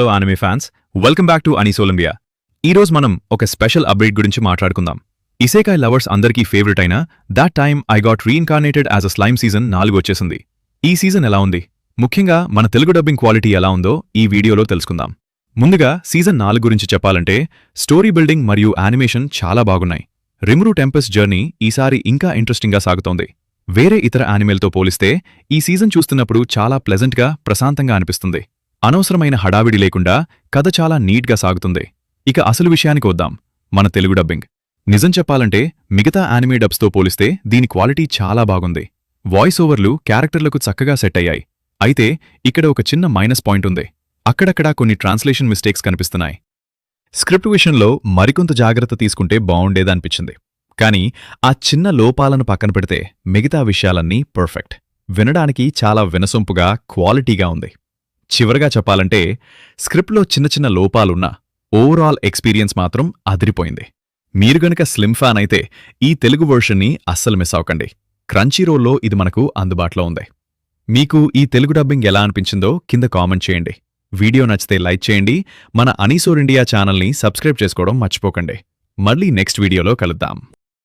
Hello anime fans, welcome back to అనీసోలంబియా. ఈరోజు మనం ఒక స్పెషల్ అప్డేట్ గురించి మాట్లాడుకుందాం. ఇసేకాయ్ లవర్స్ అందరికీ ఫేవరెట్ అయిన that time I got reincarnated as a slime season 4 వచ్చేసింది. ఈ సీజన్ ఎలా ఉంది, ముఖ్యంగా మన తెలుగు డబ్బింగ్ క్వాలిటీ ఎలా ఉందో ఈ వీడియోలో తెలుసుకుందాం. ముందుగా సీజన్ 4 గురించి చెప్పాలంటే స్టోరీ బిల్డింగ్ మరియు యానిమేషన్ చాలా బాగున్నాయి. రిమ్రూ టెంపెస్ట్ జర్నీ ఈసారి ఇంకా ఇంట్రెస్టింగ్గా సాగుతోంది. వేరే ఇతర యానిమేల్తో పోలిస్తే ఈ సీజన్ చూస్తున్నప్పుడు చాలా ప్లెజెంట్గా, ప్రశాంతంగా అనిపిస్తుంది. అనవసరమైన హడావిడి లేకుండా కథ చాలా నీట్గా సాగుతుంది. ఇక అసలు విషయానికి వద్దాం, మన తెలుగు డబ్బింగ్. నిజం చెప్పాలంటే మిగతా యానిమే డబ్స్తో పోలిస్తే దీని క్వాలిటీ చాలా బాగుంది. వాయిస్ ఓవర్లు క్యారెక్టర్లకు చక్కగా సెట్ అయ్యాయి. అయితే ఇక్కడ ఒక చిన్న మైనస్ పాయింట్ ఉంది. అక్కడక్కడా కొన్ని ట్రాన్స్లేషన్ మిస్టేక్స్ కనిపిస్తున్నాయి. స్క్రిప్ట్ విషయంలో మరికొంత జాగ్రత్త తీసుకుంటే బావుండేదనిపించింది. కానీ ఆ చిన్న లోపాలను పక్కన పెడితే మిగతా విషయాలన్నీ పర్ఫెక్ట్. వినడానికి చాలా వినసొంపుగా, క్వాలిటీగా ఉంది. చివరగా చెప్పాలంటే స్క్రిప్ట్లో చిన్న చిన్న లోపాలున్నా ఓవరాల్ ఎక్స్పీరియన్స్ మాత్రం అదిరిపోయింది. మీరు గనుక స్లిమ్ ఫ్యాన్ అయితే ఈ తెలుగు వర్షన్ని అస్సలు మిస్ అవ్వకండి. క్రంచీరోల్లో ఇది మనకు అందుబాటులో ఉంది. మీకు ఈ తెలుగు డబ్బింగ్ ఎలా అనిపించిందో కింద కామెంట్ చేయండి. వీడియో నచ్చితే లైక్ చేయండి. మన అనీసోర్ ఇండియా ఛానల్ని సబ్స్క్రైబ్ చేసుకోవడం మర్చిపోకండి. మళ్ళీ నెక్స్ట్ వీడియోలో కలుద్దాం.